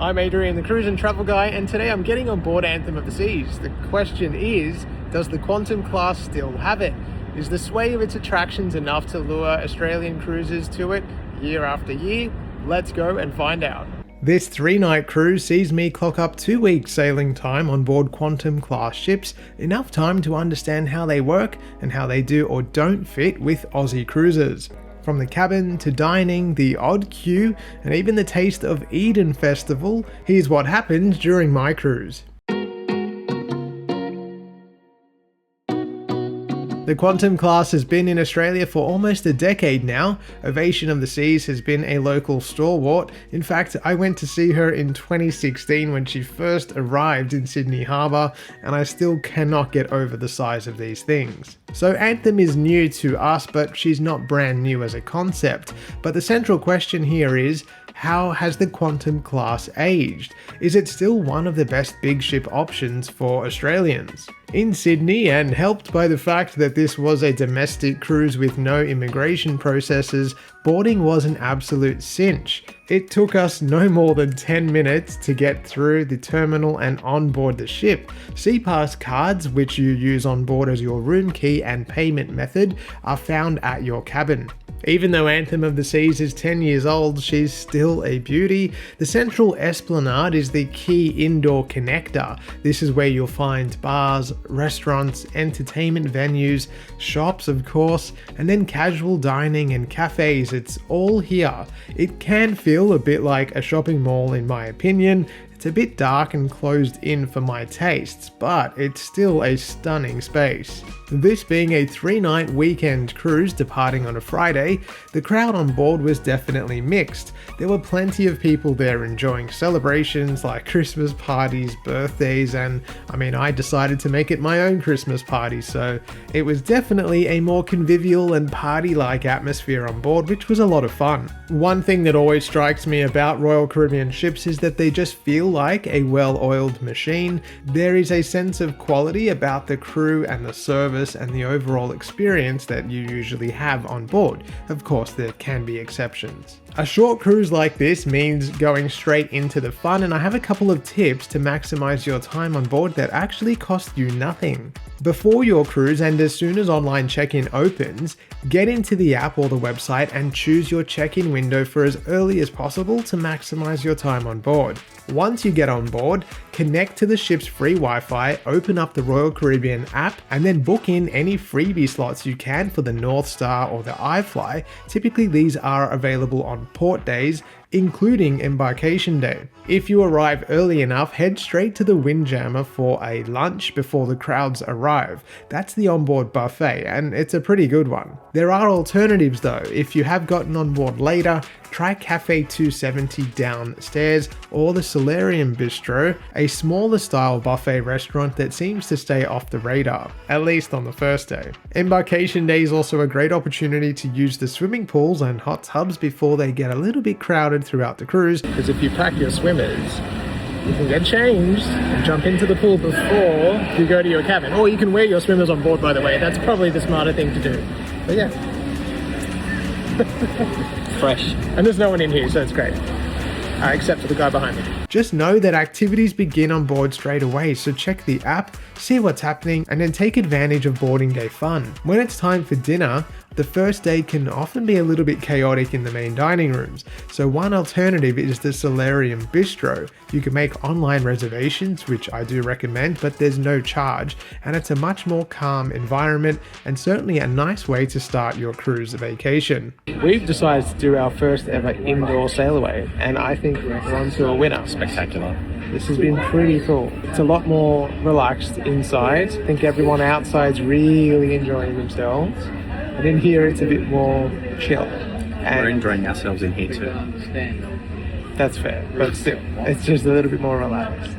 I'm Adrian, the cruise and travel guy, and today I'm getting on board Anthem of the Seas. The question is, does the Quantum class still have it? Is the sway of its attractions enough to lure Australian cruisers to it year after year? Let's go and find out. This 3-night cruise sees me clock up 2 weeks sailing time on board Quantum class ships, enough time to understand how they work and how they do or don't fit with Aussie cruisers. From the cabin to dining, the odd queue, and even the taste of Eden Festival, here's what happened during my cruise. The Quantum class has been in Australia for almost a decade now. Ovation of the Seas has been a local stalwart. In fact, I went to see her in 2016 when she first arrived in Sydney Harbour, and I still cannot get over the size of these things. So Anthem is new to us, but she's not brand new as a concept. But the central question here is, how has the Quantum class aged? Is it still one of the best big ship options for Australians? In Sydney, and helped by the fact that this was a domestic cruise with no immigration processes, boarding was an absolute cinch. It took us no more than 10 minutes to get through the terminal and on board the ship. SeaPlex cards, which you use on board as your room key and payment method, are found at your cabin. Even though Anthem of the Seas is 10 years old, she's still a beauty. The central esplanade is the key indoor connector. This is where you'll find bars, restaurants, entertainment venues, shops of course, and then casual dining and cafes. It's all here. It can feel a bit like a shopping mall in my opinion. It's a bit dark and closed in for my tastes, but it's still a stunning space. This being a 3-night weekend cruise departing on a Friday, the crowd on board was definitely mixed. There were plenty of people there enjoying celebrations like Christmas parties, birthdays, and I decided to make it my own Christmas party, so it was definitely a more convivial and party-like atmosphere on board, which was a lot of fun. One thing that always strikes me about Royal Caribbean ships is that they just feel like a well-oiled machine. There is a sense of quality about the crew and the service and the overall experience that you usually have on board. Of course, there can be exceptions. A short cruise like this means going straight into the fun, and I have a couple of tips to maximize your time on board that actually cost you nothing. Before your cruise and as soon as online check-in opens, get into the app or the website and choose your check-in window for as early as possible to maximize your time on board. Once you get on board, connect to the ship's free Wi-Fi, open up the Royal Caribbean app, and then book in any freebie slots you can for the North Star or the iFly. Typically these are available on port days, including embarkation day. If you arrive early enough, head straight to the Windjammer for a lunch before the crowds arrive. That's the onboard buffet, and it's a pretty good one. There are alternatives though. If you have gotten on board later, try Cafe 270 downstairs or the Solarium Bistro, a smaller style buffet restaurant that seems to stay off the radar, at least on the first day. Embarkation day is also a great opportunity to use the swimming pools and hot tubs before they get a little bit crowded throughout the cruise, because if you pack your swimmers, you can get changed and jump into the pool before you go to your cabin. Or you can wear your swimmers on board, by the way. That's probably the smarter thing to do. But yeah. Fresh. And there's no one in here, so it's great. Except for the guy behind me. Just know that activities begin on board straight away, so check the app, see what's happening, and then take advantage of boarding day fun. When it's time for dinner, the first day can often be a little bit chaotic in the main dining rooms, so one alternative is the Solarium Bistro. You can make online reservations, which I do recommend, but there's no charge, and it's a much more calm environment and certainly a nice way to start your cruise vacation. We've decided to do our first ever indoor sail away, and I think we're on to a winner. Spectacular. This has been pretty cool. It's a lot more relaxed inside. I think everyone outside's really enjoying themselves. And in here it's a bit more chill. And we're enjoying ourselves in here too. That's fair, but still, it's just a little bit more relaxed.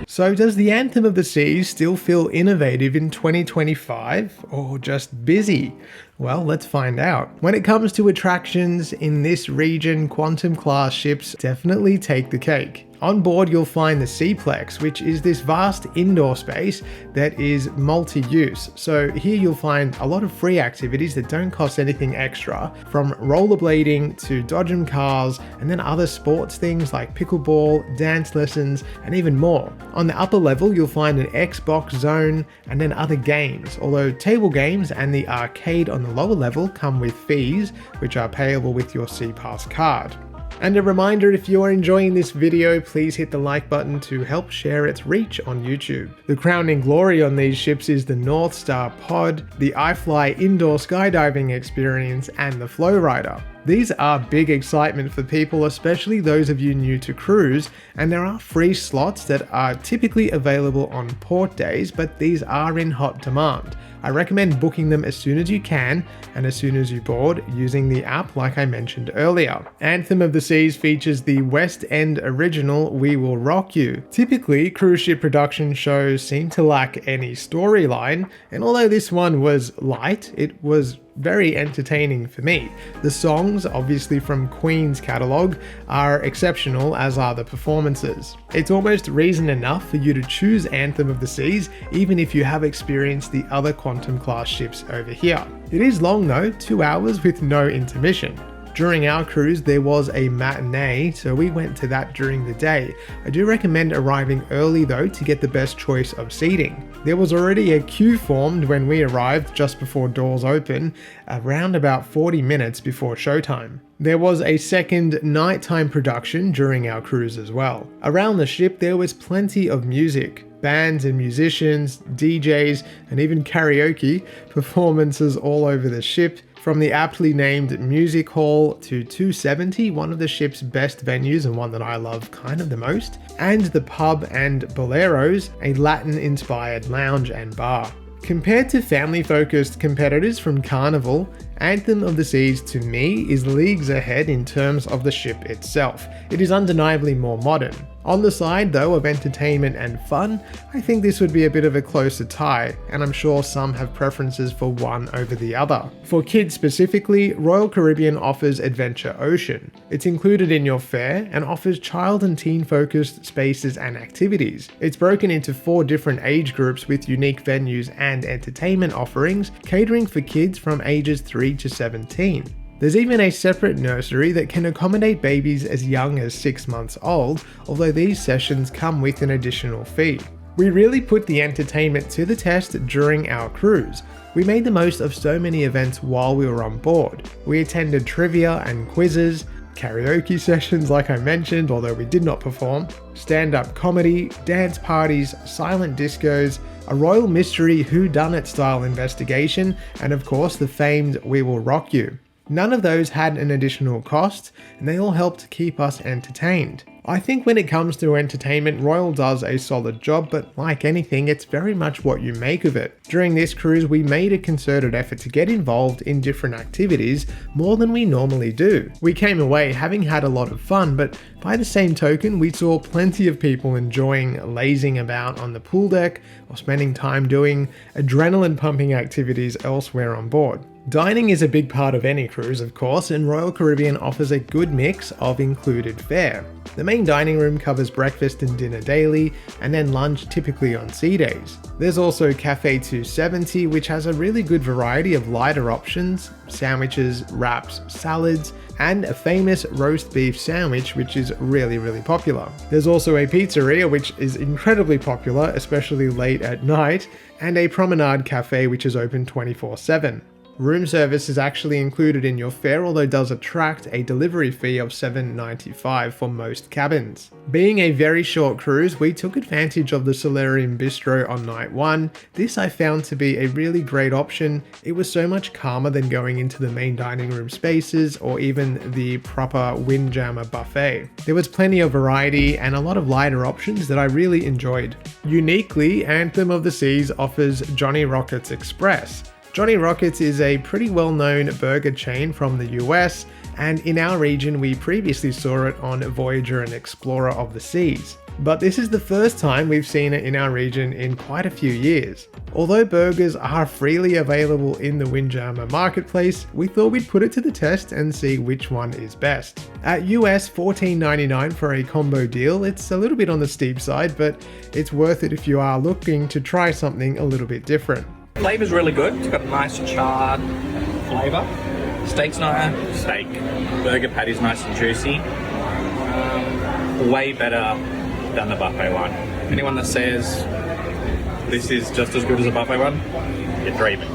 So does the Anthem of the Seas still feel innovative in 2025 or just busy? Well, let's find out. When it comes to attractions in this region, Quantum class ships definitely take the cake. On board, you'll find the SeaPlex, which is this vast indoor space that is multi-use. So here you'll find a lot of free activities that don't cost anything extra, from rollerblading to dodgem cars, and then other sports things like pickleball, dance lessons, and even more. On the upper level, you'll find an Xbox zone and then other games, although table games and the arcade on the lower level come with fees, which are payable with your SeaPass card. And a reminder, if you are enjoying this video, please hit the like button to help share its reach on YouTube. The crowning glory on these ships is the North Star Pod, the iFly indoor skydiving experience, and the Flow Rider. These are big excitement for people, especially those of you new to cruise, and there are free slots that are typically available on port days, but these are in hot demand. I recommend booking them as soon as you can and as soon as you board using the app like I mentioned earlier. Anthem of the Seas features the West End original We Will Rock You. Typically, cruise ship production shows seem to lack any storyline, and although this one was light, it was very entertaining for me. The songs, obviously from Queen's catalogue, are exceptional, as are the performances. It's almost reason enough for you to choose Anthem of the Seas, even if you have experienced the other Quantum class ships over here. It is long though, 2 hours with no intermission. During our cruise, there was a matinee, so we went to that during the day. I do recommend arriving early though to get the best choice of seating. There was already a queue formed when we arrived just before doors open, around about 40 minutes before showtime. There was a second nighttime production during our cruise as well. Around the ship there was plenty of music. Bands and musicians, DJs, and even karaoke performances all over the ship. From the aptly named Music Hall to 270, one of the ship's best venues and one that I love kind of the most, and the pub and Boleros, a Latin-inspired lounge and bar. Compared to family-focused competitors from Carnival, Anthem of the Seas to me is leagues ahead in terms of the ship itself. It is undeniably more modern. On the side though of entertainment and fun, I think this would be a bit of a closer tie, and I'm sure some have preferences for one over the other. For kids specifically, Royal Caribbean offers Adventure Ocean. It's included in your fare and offers child and teen focused spaces and activities. It's broken into 4 different age groups with unique venues and entertainment offerings, catering for kids from ages 3 to 17. There's even a separate nursery that can accommodate babies as young as 6 months old, although these sessions come with an additional fee. We really put the entertainment to the test during our cruise. We made the most of so many events while we were on board. We attended trivia and quizzes, karaoke sessions like I mentioned, although we did not perform, stand-up comedy, dance parties, silent discos, a royal mystery whodunit style investigation, and of course the famed We Will Rock You. None of those had an additional cost, and they all helped keep us entertained. I think when it comes to entertainment, Royal does a solid job, but like anything, it's very much what you make of it. During this cruise, we made a concerted effort to get involved in different activities, more than we normally do. We came away having had a lot of fun, but by the same token, we saw plenty of people enjoying lazing about on the pool deck or spending time doing adrenaline pumping activities elsewhere on board. Dining is a big part of any cruise, of course, and Royal Caribbean offers a good mix of included fare. The main dining room covers breakfast and dinner daily, and then lunch typically on sea days. There's also Cafe 270, which has a really good variety of lighter options, sandwiches, wraps, salads, and a famous roast beef sandwich, which is really popular. There's also a pizzeria, which is incredibly popular, especially late at night, and a promenade cafe, which is open 24/7. Room service is actually included in your fare, although does attract a delivery fee of $7.95 for most cabins. Being a very short cruise, we took advantage of the Solarium Bistro on night 1. This I found to be a really great option. It was so much calmer than going into the main dining room spaces or even the proper Windjammer buffet. There was plenty of variety and a lot of lighter options that I really enjoyed. Uniquely, Anthem of the Seas offers Johnny Rockets Express. Johnny Rockets is a pretty well-known burger chain from the US, and in our region we previously saw it on Voyager and Explorer of the Seas. But this is the first time we've seen it in our region in quite a few years. Although burgers are freely available in the Windjammer marketplace, we thought we'd put it to the test and see which one is best. At US $14.99 for a combo deal, it's a little bit on the steep side, but it's worth it if you are looking to try something a little bit different. Flavor's really good. It's got a nice charred flavour. Steak's nice. Steak. Burger patty's nice and juicy. Way better than the buffet one. Anyone that says this is just as good as a buffet one, you're dreaming.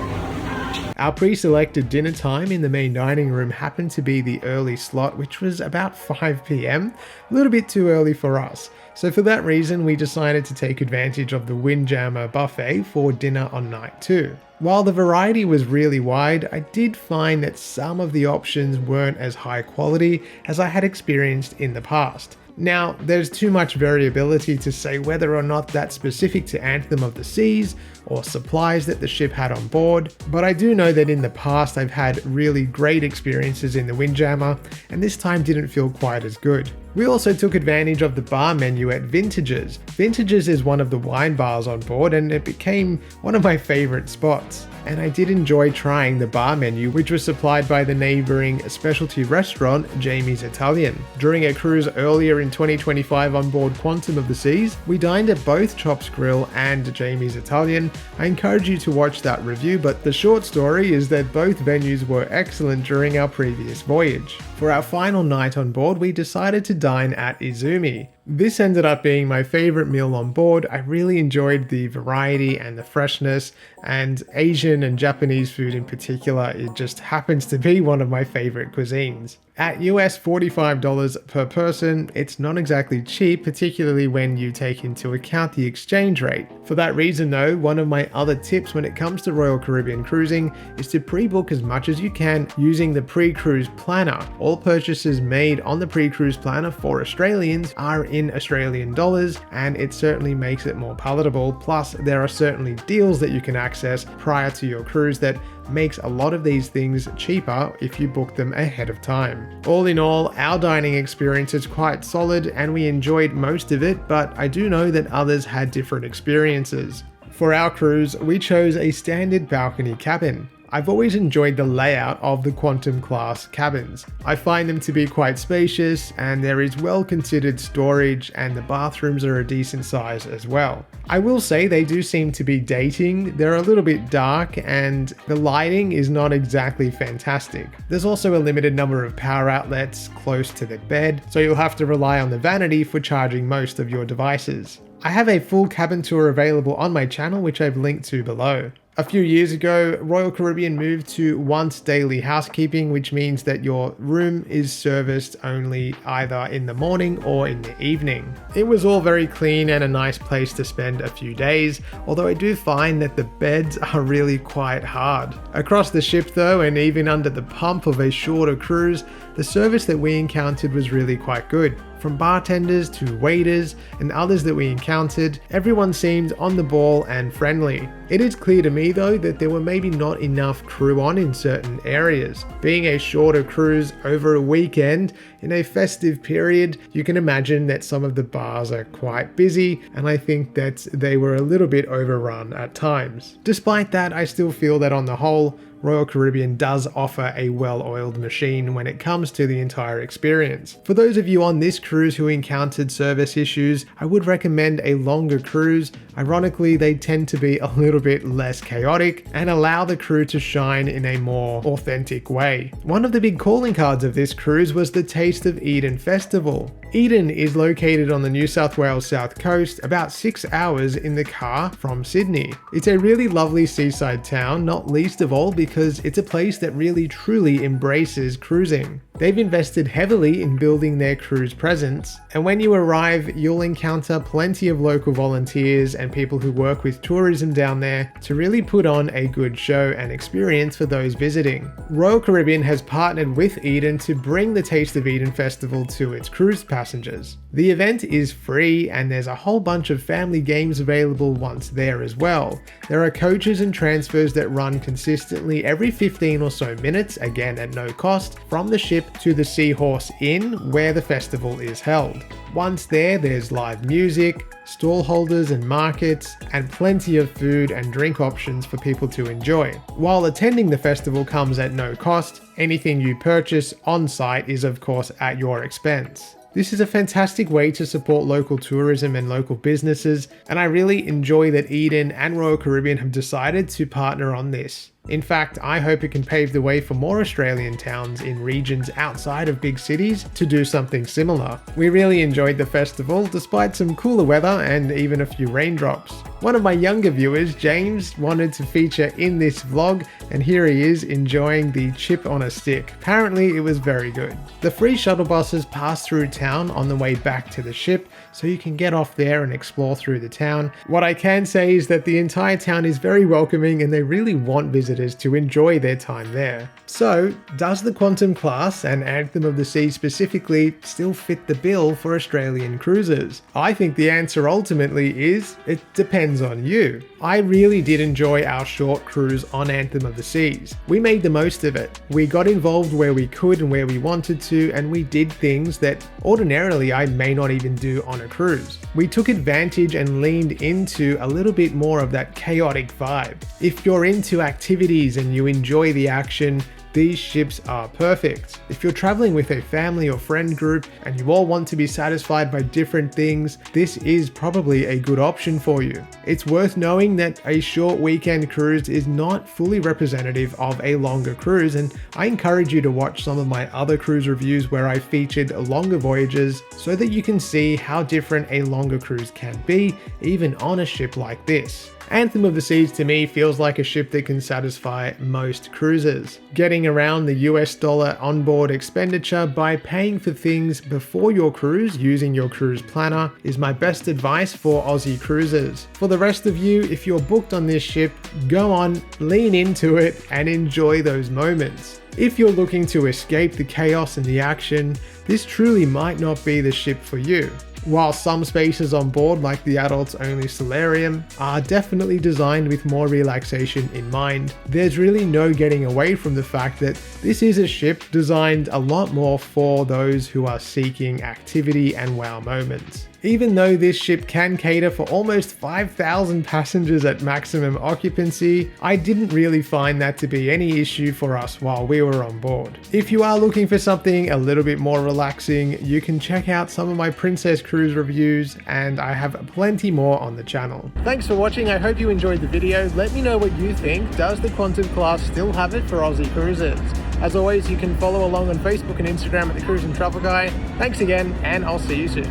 Our pre-selected dinner time in the main dining room happened to be the early slot, which was about 5 PM, a little bit too early for us. So for that reason, we decided to take advantage of the Windjammer buffet for dinner on night 2. While the variety was really wide, I did find that some of the options weren't as high quality as I had experienced in the past. Now, there's too much variability to say whether or not that's specific to Anthem of the Seas or supplies that the ship had on board, but I do know that in the past I've had really great experiences in the Windjammer, and this time didn't feel quite as good. We also took advantage of the bar menu at Vintages. Vintages is one of the wine bars on board, and it became one of my favorite spots. And I did enjoy trying the bar menu, which was supplied by the neighboring specialty restaurant, Jamie's Italian. During a cruise earlier in 2025 on board Quantum of the Seas, we dined at both Chops Grill and Jamie's Italian. I encourage you to watch that review, but the short story is that both venues were excellent during our previous voyage. For our final night on board, we decided to dine at Izumi. This ended up being my favorite meal on board. I really enjoyed the variety and the freshness, and Asian and Japanese food in particular, it just happens to be one of my favorite cuisines. At US $45 per person, it's not exactly cheap, particularly when you take into account the exchange rate. For that reason though, one of my other tips when it comes to Royal Caribbean cruising is to pre-book as much as you can using the pre-cruise planner. All purchases made on the pre-cruise planner for Australians are in Australian dollars, and it certainly makes it more palatable. Plus, there are certainly deals that you can access prior to your cruise that makes a lot of these things cheaper if you book them ahead of time. All in all, our dining experience is quite solid and we enjoyed most of it, but I do know that others had different experiences. For our cruise, we chose a standard balcony cabin. I've always enjoyed the layout of the Quantum class cabins. I find them to be quite spacious, and there is well considered storage, and the bathrooms are a decent size as well. I will say they do seem to be dating. They're a little bit dark and the lighting is not exactly fantastic. There's also a limited number of power outlets close to the bed, so you'll have to rely on the vanity for charging most of your devices. I have a full cabin tour available on my channel, which I've linked to below. A few years ago, Royal Caribbean moved to once daily housekeeping, which means that your room is serviced only either in the morning or in the evening. It was all very clean and a nice place to spend a few days, although I do find that the beds are really quite hard. Across the ship though, and even under the pump of a shorter cruise, the service that we encountered was really quite good. From bartenders to waiters and others that we encountered, everyone seemed on the ball and friendly. It is clear to me though that there were maybe not enough crew on in certain areas. Being a shorter cruise over a weekend in a festive period, you can imagine that some of the bars are quite busy, and I think that they were a little bit overrun at times. Despite that, I still feel that on the whole, Royal Caribbean does offer a well-oiled machine when it comes to the entire experience. For those of you on this cruise who encountered service issues, I would recommend a longer cruise. Ironically, they tend to be a little bit less chaotic and allow the crew to shine in a more authentic way. One of the big calling cards of this cruise was the Taste of Eden Festival. Eden is located on the New South Wales south coast, about 6 hours in the car from Sydney. It's a really lovely seaside town, not least of all because it's a place that really truly embraces cruising. They've invested heavily in building their cruise presence, and when you arrive, you'll encounter plenty of local volunteers and people who work with tourism down there to really put on a good show and experience for those visiting. Royal Caribbean has partnered with Eden to bring the Taste of Eden Festival to its cruise path, passengers. The event is free and there's a whole bunch of family games available once there as well. There are coaches and transfers that run consistently every 15 or so minutes, again at no cost, from the ship to the Seahorse Inn where the festival is held. Once there, there's live music, stall holders and markets, and plenty of food and drink options for people to enjoy. While attending the festival comes at no cost, anything you purchase on site is of course at your expense. This is a fantastic way to support local tourism and local businesses, and I really enjoy that Eden and Royal Caribbean have decided to partner on this. In fact, I hope it can pave the way for more Australian towns in regions outside of big cities to do something similar. We really enjoyed the festival, despite some cooler weather and even a few raindrops. One of my younger viewers, James, wanted to feature in this vlog, and here he is enjoying the chip on a stick. Apparently it was very good. The free shuttle buses pass through town on the way back to the ship, so you can get off there and explore through the town. What I can say is that the entire town is very welcoming and they really want visitors to enjoy their time there. So, does the Quantum class and Anthem of the Sea specifically still fit the bill for Australian cruisers? I think the answer ultimately is, it depends on you. I really did enjoy our short cruise on Anthem of the Seas. We made the most of it. We got involved where we could and where we wanted to, and we did things that ordinarily I may not even do on a cruise. We took advantage and leaned into a little bit more of that chaotic vibe. If you're into activities and you enjoy the action, these ships are perfect. If you're traveling with a family or friend group and you all want to be satisfied by different things, this is probably a good option for you. It's worth knowing that a short weekend cruise is not fully representative of a longer cruise, and I encourage you to watch some of my other cruise reviews where I featured longer voyages so that you can see how different a longer cruise can be, even on a ship like this. Anthem of the Seas to me feels like a ship that can satisfy most cruisers. Getting around the US dollar onboard expenditure by paying for things before your cruise using your cruise planner is my best advice for Aussie cruisers. For the rest of you, if you're booked on this ship, go on, lean into it and enjoy those moments. If you're looking to escape the chaos and the action, this truly might not be the ship for you. While some spaces on board, like the adults only solarium, are definitely designed with more relaxation in mind, there's really no getting away from the fact that this is a ship designed a lot more for those who are seeking activity and wow moments. Even though this ship can cater for almost 5,000 passengers at maximum occupancy, I didn't really find that to be any issue for us while we were on board. If you are looking for something a little bit more relaxing, you can check out some of my Princess Cruise reviews, and I have plenty more on the channel. Thanks for watching, I hope you enjoyed the video. Let me know what you think. Does the Quantum class still have it for Aussie cruisers? As always, you can follow along on Facebook and Instagram at The Cruise and Travel Guy. Thanks again, and I'll see you soon.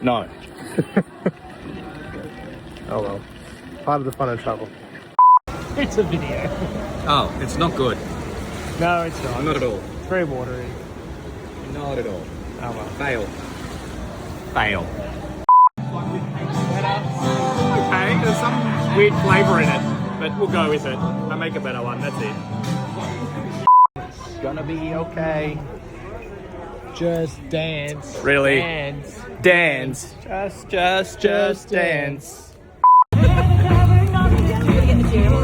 No. Oh well, part of the fun of travel. It's a video. Oh, it's not good. No, it's not. Not at all. It's very watery. Not at all. Oh well. Fail. Fail. Okay, there's some weird flavour in it, but we'll go with it. I'll make a better one, that's it. It's gonna be okay. Just dance. Really? Dance. Dance. Just dance. And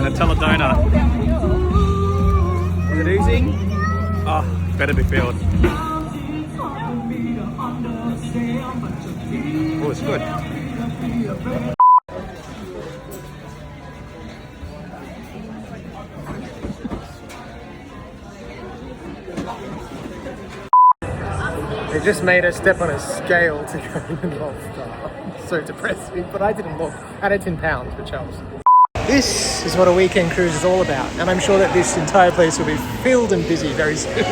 a teledona. Is it oozing? Oh, better be filled. Oh, it's good. They just made us step on a scale to go in the North Star. So depressing, but I didn't look. Added 10 pounds, which helps. This is what a weekend cruise is all about, and I'm sure that this entire place will be filled and busy very soon,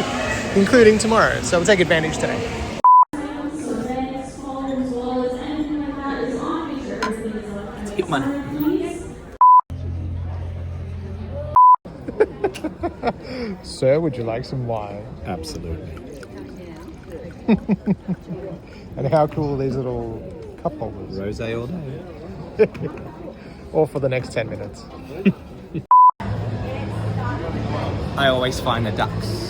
including tomorrow, so we'll take advantage today. Tip man. Sir, would you like some wine? Absolutely. And how cool are these little cup holders? Rosé all day. Or for the next 10 minutes. I always find the ducks.